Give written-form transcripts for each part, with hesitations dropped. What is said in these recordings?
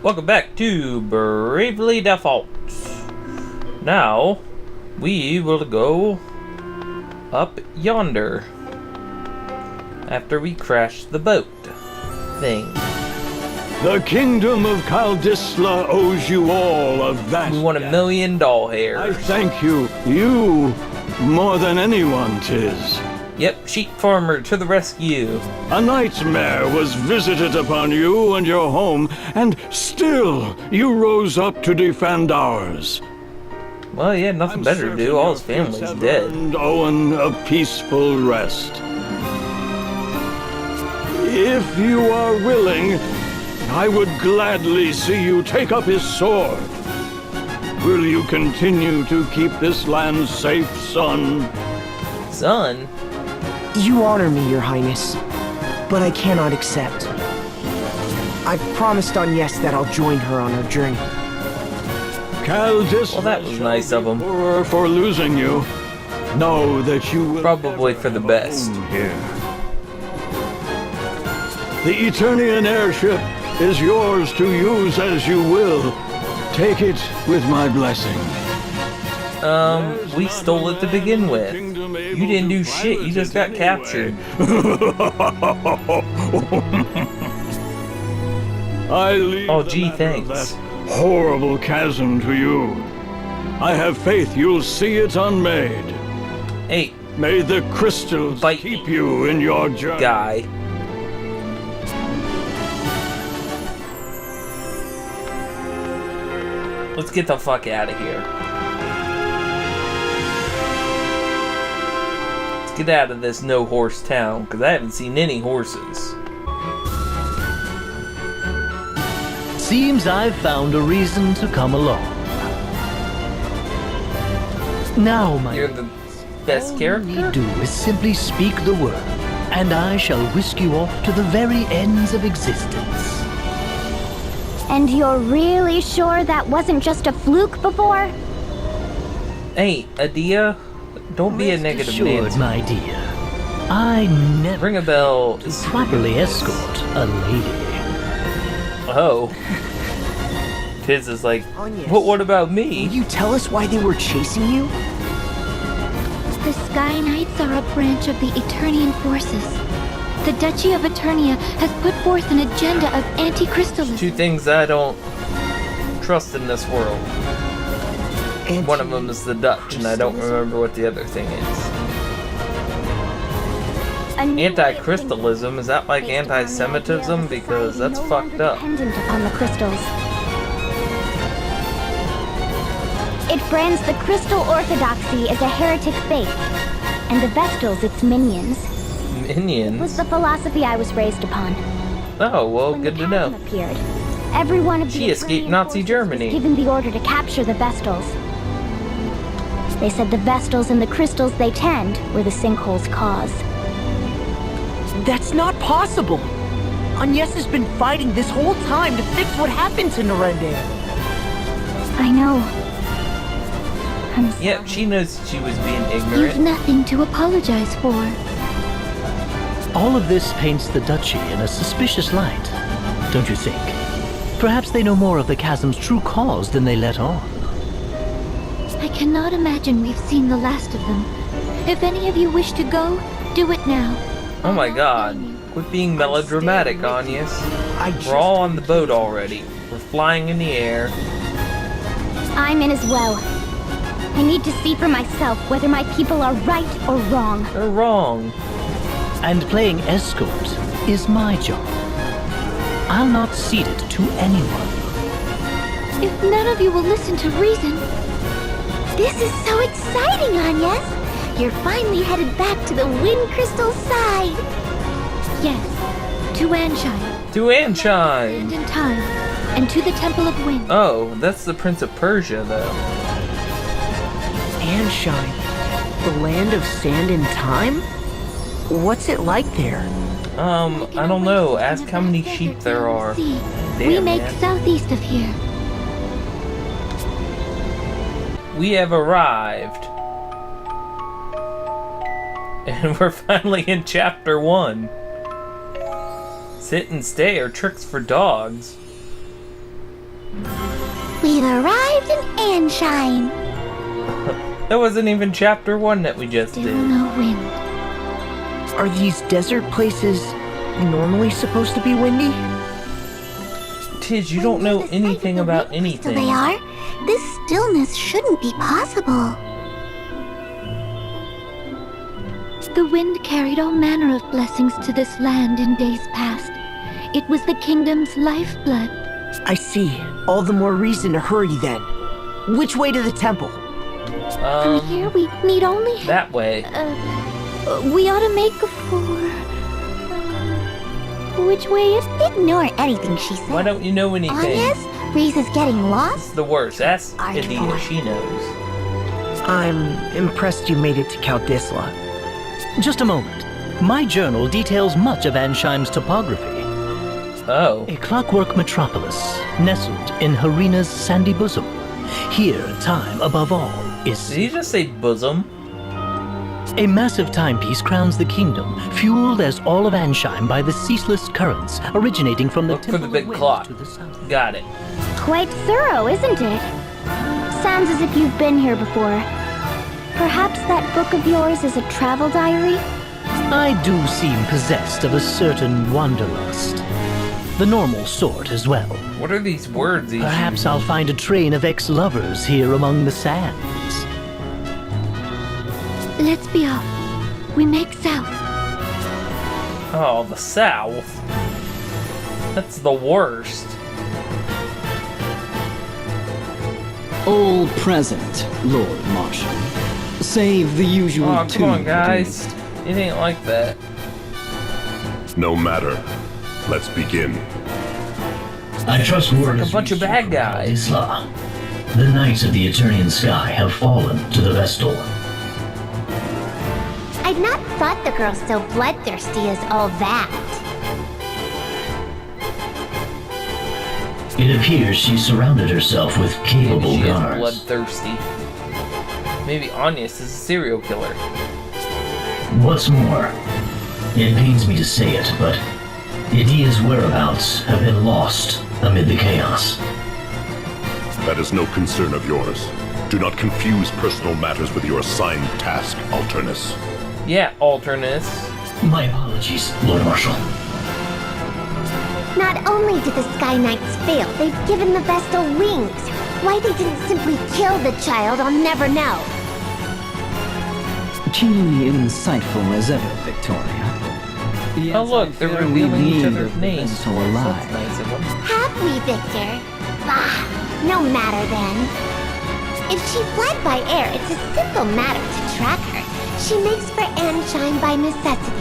Welcome back to Bravely Default. Now, we will go up yonder after we crash the boat thing. The kingdom of Kaldisla owes you all a vast We want $1 million doll I hairs. thank you, more than anyone, 'tis. Yep, sheep farmer to the rescue. A nightmare was visited upon you and your home, and still you rose up to defend ours. Well, he had nothing better to do. All his family's dead. And Owen a peaceful rest. If you are willing, I would gladly see you take up his sword. Will you continue to keep this land safe, son? Son? You honor me, Your Highness, but I cannot accept. I've promised on Yes that I'll join her on her journey. Kaldisla Well, that was nice of him. for losing you. Know that you will Probably for the best. here. The Eternian airship is yours to use as you will. Take it with my blessing. We stole it to begin with. You didn't do shit, you just got captured. I leave Oh, the gee, matter of thanks. that horrible chasm to you. I have faith you'll see it unmade. Hey, May the crystals Bite keep you in your journey. guy. Let's get the fuck out of here. Let's get out of this no-horse town, because I haven't seen any horses. Seems I've found a reason to come along. Now, my You're the best all character? you need do is simply speak the word, and I shall whisk you off to the very ends of existence. And you're really sure that wasn't just a fluke before? Hey, Adia, don't be a Rest negative assured, Nancy. my dear, I never Ring a bell. properly escort a lady. Oh. Tiz is like, Agnes. but what about Will me? you tell us why they were chasing you? The Sky Knights are a branch of the Eternian forces. The Duchy of Eternia has put forth an agenda of anti-crystalism. Two things I don't trust in this world. One of them is the Dutch, and I don't remember what the other thing is. A new way of thinking Anti-crystalism, is that like based around the idea of a anti-Semitism? Because society that's no fucked longer up. dependent upon the crystals. It brands the crystal orthodoxy as a heretic faith, and the Vestals its minions. Was Minions? the philosophy I was raised upon. Oh, well, When good the to chasm know. appeared, every one of She the escaped Eternian Nazi forces Germany. was given the order to capture the Vestals. They said the Vestals and the crystals they tend were the sinkhole's cause. That's not possible. Agnes has been fighting this whole time to fix what happened to Narende. I know. I'm sorry. Yep, she knows she was being You've ignorant. nothing to apologize for. All of this paints the Duchy in a suspicious light, don't you think? Perhaps they know more of the chasm's true cause than they let on. I cannot imagine we've seen the last of them. If any of you wish to go, do it now. Oh my god. Quit being melodramatic, Agnes. We're all on the boat already. We're flying in the air. I'm in as well. I need to see for myself whether my people are right or wrong. They're wrong. And playing escort is my job. I'll not cede it to anyone. If none of you will listen to reason... This is so exciting, Agnes! You're finally headed back to the Wind Crystal side! Yes, to Anshine, To Anshine! and in time, and to the Temple of Wind. Oh, that's the Prince of Persia, though. Anshine, the land of sand and time? What's it like there? I don't know. Ask how many sheep there are. We Damn, make man. southeast of here. We have arrived. And we're finally in chapter 1. Sit and stay are tricks for dogs. Anshine. That wasn't even chapter 1 that we just Still did. no wind. Are these desert places normally supposed to be windy? Tiz, you don't know anything about So anything. they are. This stillness shouldn't be possible. The wind carried all manner of blessings to this land in days past. It was the kingdom's lifeblood. I see. All the more reason to hurry then. Which way to the temple? From here, we need only... That way. We ought to make for... which way is... Ignore anything she said. Why don't you know anything? Yes, Reese is getting It's lost. the worst. That's Are you India. bored? She knows. I'm impressed you made it to Kaldisla. Just a moment. My journal details much of Ansheim's topography. Oh. A clockwork metropolis, nestled in Harina's sandy bosom. Here, time, above all, is... Did he just say bosom? A massive timepiece crowns the kingdom, fueled as all of Ansheim by the ceaseless currents originating from the Look for temple the big of wind clock. to the south. Got it. Quite thorough, isn't it? Sounds as if you've been here before. Perhaps that book of yours is a travel diary? I do seem possessed of a certain wanderlust. The normal sort as well. What are these words he's Perhaps I'll find a train of ex-lovers here among the sands. Let's be off. We make south. Oh, the South. That's the worst. All present, Lord Marshal. Save the usual Oh, two. come on, guys. against- It ain't like that. No matter. Let's begin. I trust word A has bunch of reached bad you from guys. Kaldisla. The knights of the Eternian sky have fallen to the Vestal. I'd not thought the girl so bloodthirsty as all that. It appears she surrounded herself with capable She is guards. bloodthirsty. Maybe Agnes is a serial killer. What's more, it pains me to say it, but Idia's whereabouts have been lost amid the chaos. That is no concern of yours. Do not confuse personal matters with your assigned task, Alternus. Yeah, Alternus. My apologies, Lord Marshal. Not only did the Sky Knights fail, they've given the Vestal wings. Why they didn't simply kill the child, I'll never know. Keenly insightful as ever, Victoria. Yes, Oh look, I they're fear we revealing each leave other's the names. Vestal That's alive. nice of them. Have we, Victor? Bah, no matter then. If she fled by air, it's a simple matter to track her. She makes for Anshine by necessity.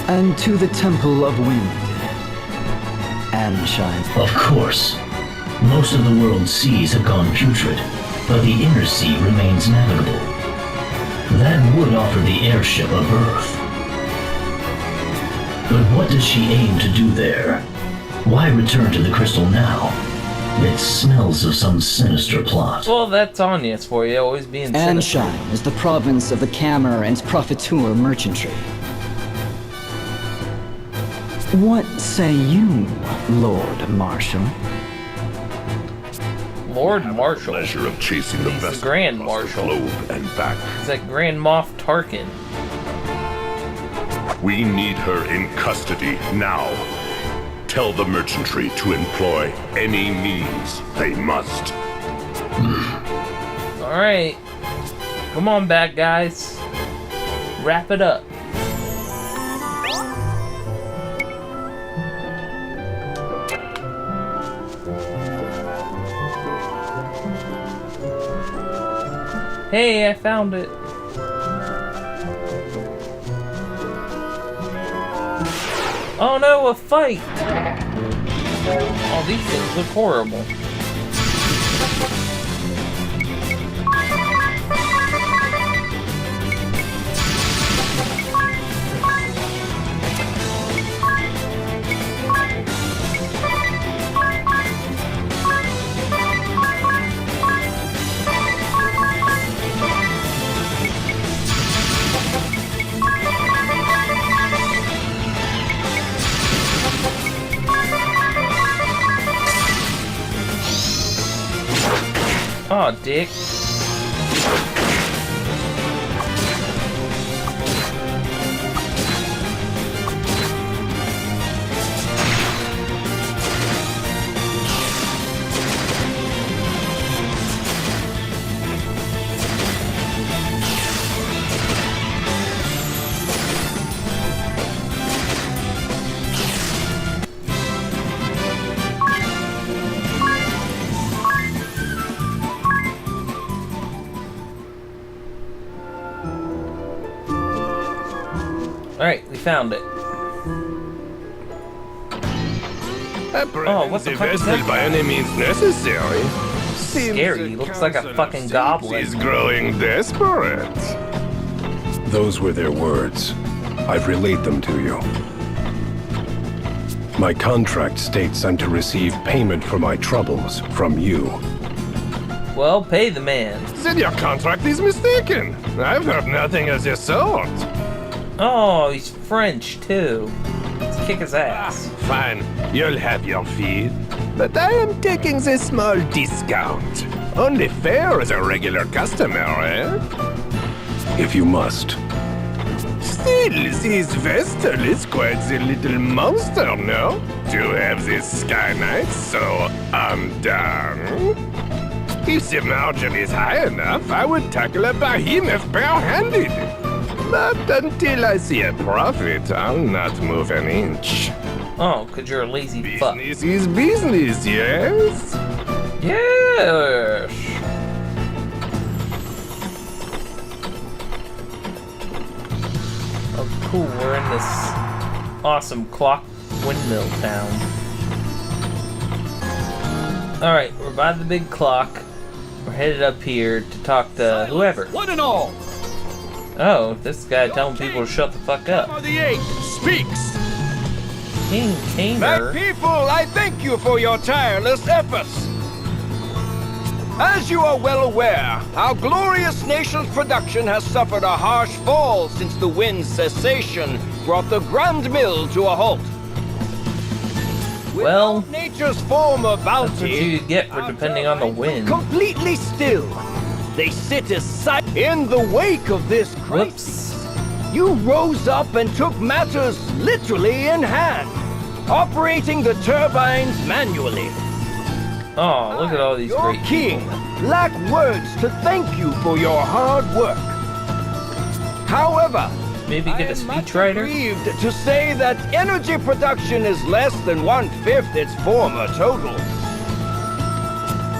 And to the Temple of Wind. Anshine. Of course. Most of the world's seas have gone putrid, but the inner sea remains navigable. That would offer the airship a berth. But what does she aim to do there? Why return to the crystal now? It smells of some sinister plot. Well, that's Agnes for you, always being sinister. Anshine is the province of the Camer and Profiteur merchantry. What say you, Lord Marshal? Lord Marshal. Pleasure of chasing the He's the vessel Grand across Marshal. the globe and back. It's like Grand Moff Tarkin. We need her in custody now. Tell the merchantry to employ any means they must. Alright. Come on back, guys. Wrap it up. Hey, I found it. Oh no, a fight! Oh, these things look horrible. Aw, dick. Alright, we found it. Oh, what the fuck is that? By any means necessary. Scary, he looks like a fucking goblin. He's growing desperate. Those were their words. I've relayed them to you. My contract states I'm to receive payment for my troubles from you. Well, pay the man. Then your contract is mistaken. I've heard nothing of the sort. Oh, he's French too. Let's kick his ass. Fine, you'll have your fee. But I am taking a small discount. Only fair as a regular customer, eh? If you must. Still, this vessel is quite the little monster, no? To have this Sky Knight so undone. If the margin is high enough, I would tackle a behemoth bare-handed. But until I see a profit, I'll not move an inch. Oh, 'cause you're a lazy fuck. Business is business, yes? Yes! Oh, cool, we're in this awesome clock windmill town. Alright, we're by the big clock. We're headed up here to talk to whoever. One and all! Oh, this guy telling people to shut the fuck up. The 8 speaks! King My Kamer. people, I thank you for your tireless efforts. As you are well aware, our glorious nation's production has suffered a harsh fall since the wind's cessation brought the Grand Mill to a halt. Well, Without nature's former that's what bounty, you get for depending on the wind. completely still. They sit aside. In the wake of this crisis, Whoops. you rose up and took matters literally in hand, operating the turbines manually. Oh, look at all these Your great king people. lack words to thank you for your hard work. However, Maybe get a I am much speechwriter? grieved to say that energy production is less than 1/5 its former total.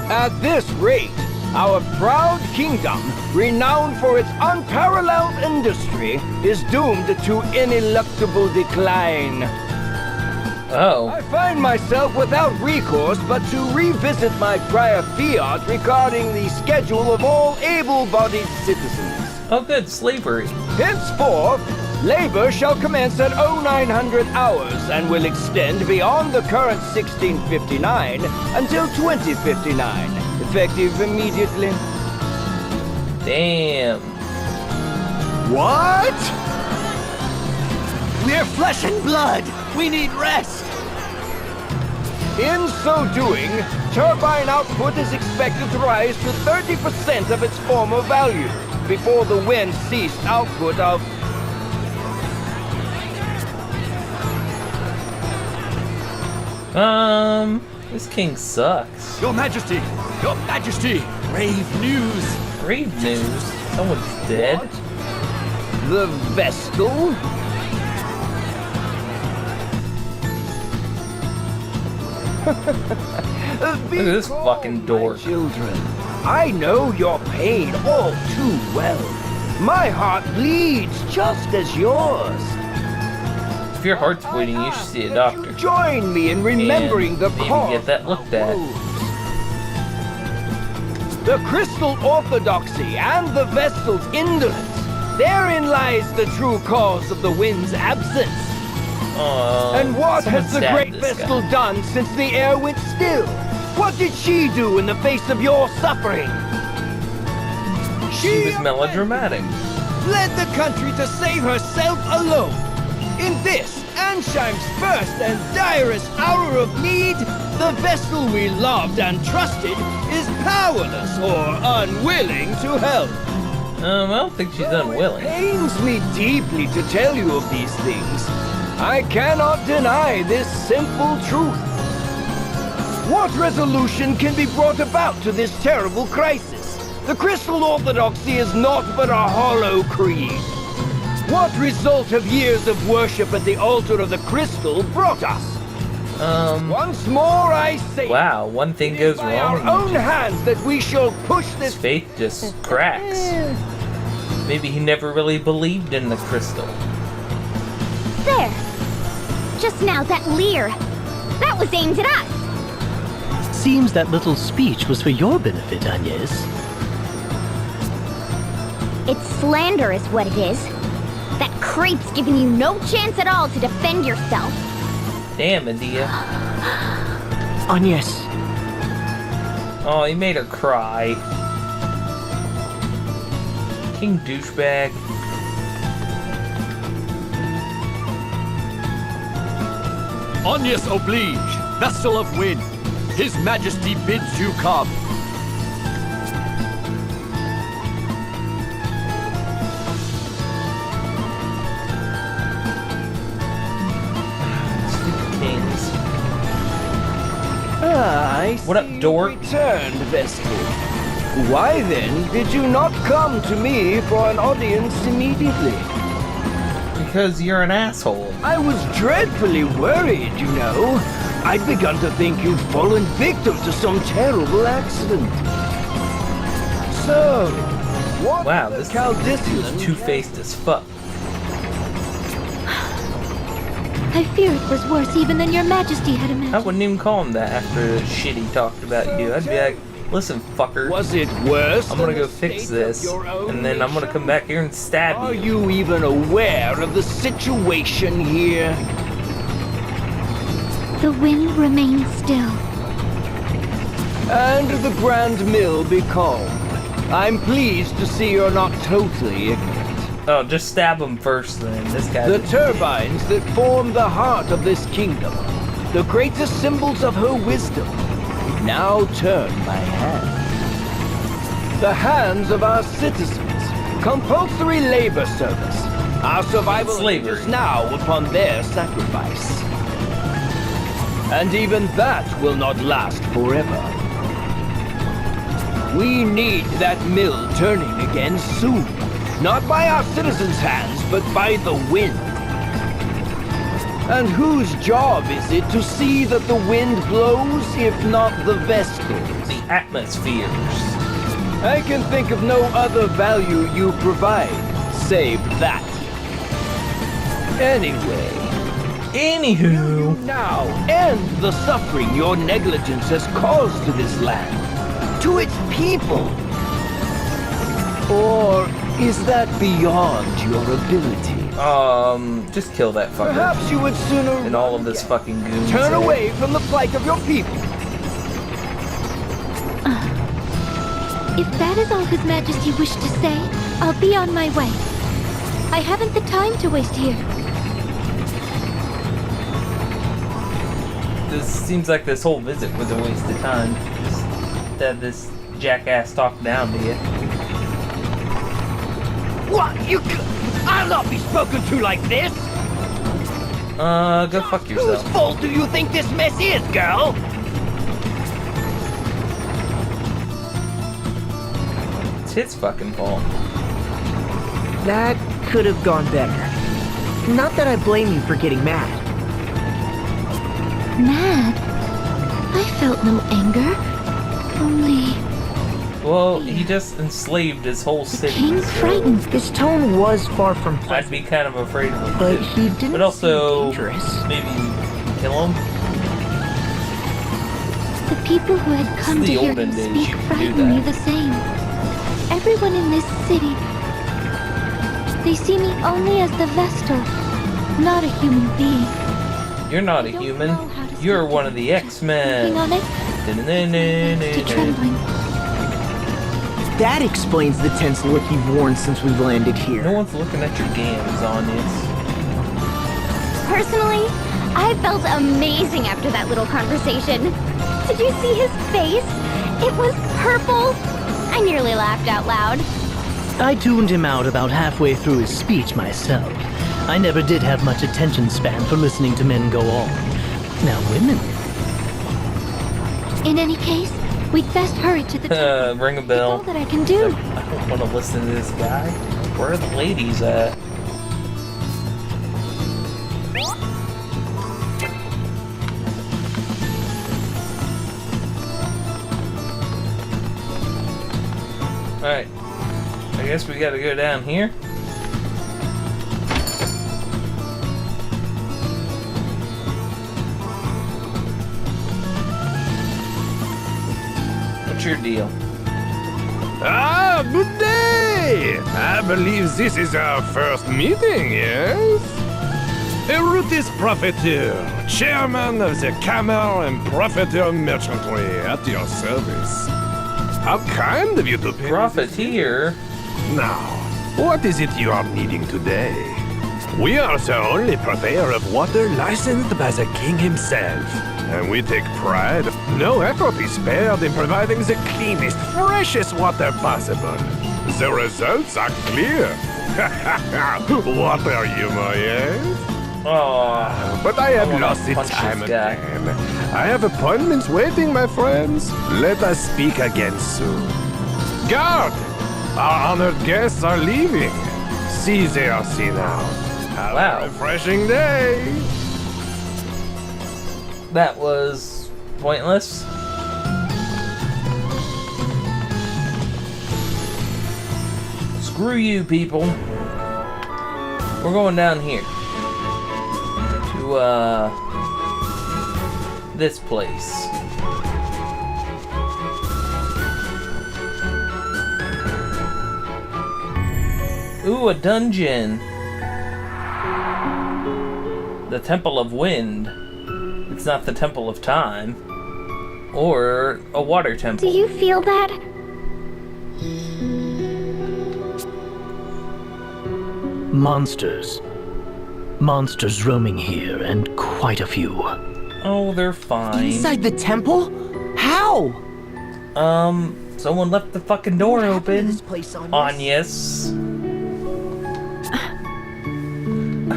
At this rate, our proud kingdom, renowned for its unparalleled industry, is doomed to ineluctable decline. Oh. I find myself without recourse but to revisit my prior fiat regarding the schedule of all able-bodied citizens. Oh, good. Slavery. Henceforth, labor shall commence at 0900 hours and will extend beyond the current 1659 until 2059, effective immediately. Damn. What? We're flesh and blood! We need rest! In so doing, turbine output is expected to rise to 30% of its former value before the wind ceased output of... This king sucks. Your Majesty! Your Majesty! Grave news! Grave news. Someone's dead. the Vestal? Look at this fucking dork. Children, I know your pain all too well. My heart bleeds just as yours. If your heart's bleeding, you should see a doctor. Join me in remembering And the maybe cause. get that looked at. The crystal orthodoxy and the Vestal's indolence. Therein lies the true cause of the wind's absence. And what has the great Vestal done since the air went still? What did she do in the face of your suffering? She was melodramatic. Led the country to save herself alone. In this, Ansheim's first and direst hour of need, the vessel we loved and trusted is powerless or unwilling to help. I don't think she's unwilling. It pains me deeply to tell you of these things. I cannot deny this simple truth. What resolution can be brought about to this terrible crisis? The Crystal Orthodoxy is naught but a hollow creed. What result have years of worship at the altar of the Crystal brought us? Once more I say, wow, one thing goes by wrong. our own hands that we shall push His this. faith just cracks. Maybe he never really believed in the crystal. There! Just now, that leer. That was aimed at us! Seems that little speech was for your benefit, Agnes. It's slander is what it is. That creep's giving you no chance at all to defend yourself. Damn, Adia. Agnes. Oh, he made her cry. King douchebag. Agnes oblige, vessel of wind. His Majesty bids you come. Stupid kings. I What up, see you dork? returned, Vestal. Why then did you not come to me for an audience immediately? Because you're an asshole. I was dreadfully worried, you know. I'd begun to think you'd fallen victim to some terrible accident. So, what Wow, the this is Chaldean two-faced as fuck. I fear it was worse even than your Majesty had I imagined. wouldn't even call him that after the shit he talked about you. I'd be like, listen, fucker. Was it worse? I'm gonna than go the fix state this, of your own and then I'm gonna nation? come back here and stab Are you. you even aware of the situation here? The wind remains still. And the Grand Mill be calm. I'm pleased to see you're not totally ignorant. Oh, just stab him first then. This guy. The turbines that form the heart of this kingdom, the greatest symbols of her wisdom, now turn my hand. The hands of our citizens, compulsory labor service. Our survival Slavery. hinges now upon their sacrifice. And even that will not last forever. We need that mill turning again soon. Not by our citizens' hands, but by the wind. And whose job is it to see that the wind blows, if not the Vestals? The atmospheres. I can think of no other value you provide, save that. Anyway, Anywho. now end the suffering your negligence has caused to this land, to its people. Or is that beyond your ability? Just kill that fucker. Perhaps you would sooner And all of this fucking goons. turn away from the plight of your people. If that is all His Majesty wished to say, I'll be on my way. I haven't the time to waste here. This seems like this whole visit was a waste of time. Just to have this jackass talk down to you. What? I'll not be spoken to like this! Go fuck yourself. Whose fault do you think this mess is, girl? It's his fucking fault. That could have gone better. Not that I blame you for getting mad. Mad? I felt no anger. Only Well, he just enslaved his whole the city. king so frightened. His tone was far from I'd pleasant, be kind of afraid of him. but too. he didn't But also, seem dangerous. maybe kill him. The people who had come the to hear olden him days, speak you could do frightened me that. the same. Everyone in this city, they see me only as the Vestal, not a human being. You're not I a don't human. know how to You're speak one of the just thinking on X-Men. it, to trembling. That explains the tense look you've worn since we've landed No here. one's looking at your games, Onyx. Personally, I felt amazing after that little conversation. Did you see his face? It was purple. I nearly laughed out loud. I tuned him out about halfway through his speech myself. I never did have much attention span for listening to men go on. Now women... In any case, we'd best hurry to the temple. Ring a bell. That's all that I can do. I don't want to listen to this guy. Where are the ladies at? Alright. I guess we gotta go down here. What's your deal? Ah, good day! I believe this is our first meeting, yes? Erutus Profiteer, chairman of the Camel and Profiteer Merchantry, at your service. How kind of you to pay. Profiteer? Now, what is it you are needing today? We are the only purveyor of water licensed by the king himself. And we take pride. No effort is spared in providing the cleanest, freshest water possible. The results are clear. Water humor, yes? Oh, but I have lost the time again. I have appointments waiting, my friends. Let us speak again soon. Guard! Our honored guests are leaving. See they are seen out. Have a refreshing day. That was pointless. Screw you, people. We're going down here. To, this place. Ooh, a dungeon. The Temple of Wind. It's not the Temple of Time. Or a water temple. Do you feel that? Monsters. Monsters roaming here, and quite a few. Oh, they're fine. Inside the temple? How? Someone left the fucking door open. Agnes.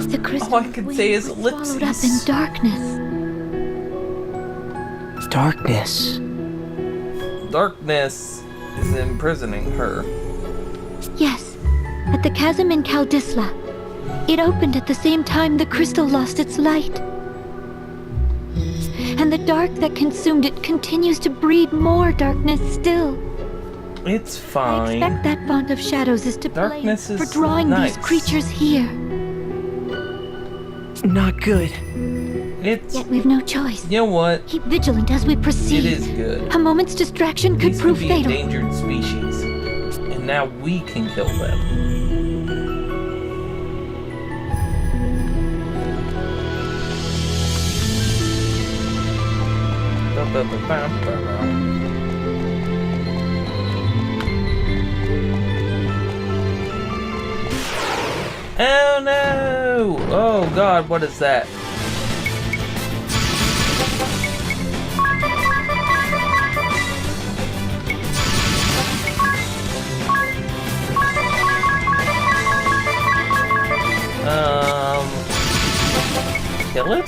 The crystal All I can say is swallowed up in darkness. Darkness. Darkness is imprisoning her. Yes, at the chasm in Kaldisla. It opened at the same time the crystal lost its light. And the dark that consumed it continues to breed more darkness still. It's I fine. expect that font of shadows is to blame Darkness for is drawing nice. these creatures here. Not good. It's... Yet we've no choice. You know what? Keep vigilant as we proceed. It is good. A moment's distraction could These prove can be fatal. endangered species. And now we can kill them. Oh no! Oh god, what is that? Kill it?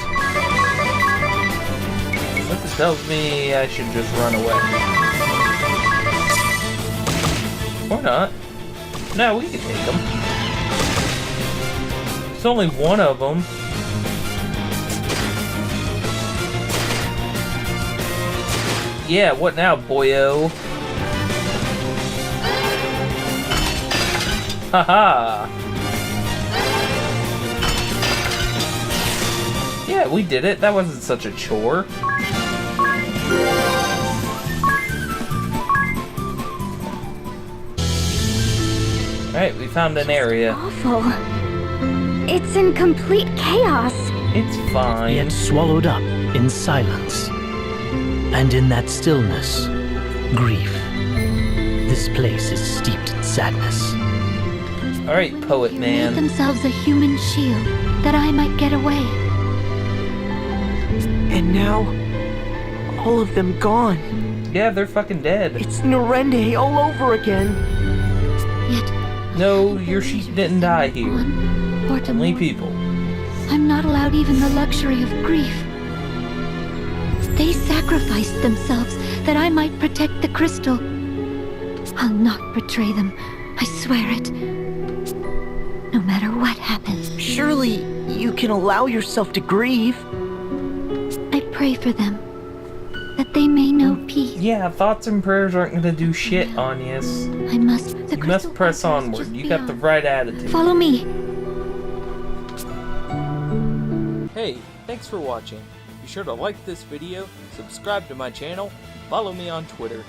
Something tells me I should just run away. Or not. No, we can take them. There's only one of them. Yeah, what now, boyo? Haha! Yeah, we did it. That wasn't such a chore. Alright, we found an area. Awful. It's in complete chaos. It's fine. Yet swallowed up in silence. And in that stillness, grief. This place is steeped in sadness. Alright, poet They made man. themselves a human shield that I might get away. And now, all of them gone. Yeah, they're fucking dead. It's Norende all over again. Yet, No, your sheep didn't die here. Only people. I'm not allowed even the luxury of grief. They sacrificed themselves that I might protect the crystal. I'll not betray them. I swear it. No matter what happens. Surely you can allow yourself to grieve. I pray for them, that they may know peace. Yeah, thoughts and prayers aren't gonna do shit, Agnes. I must. The You crystal must press portal is onward. just You got the beyond. right attitude. Follow me. Hey, thanks for watching. Be sure to like this video, subscribe to my channel, follow me on Twitter.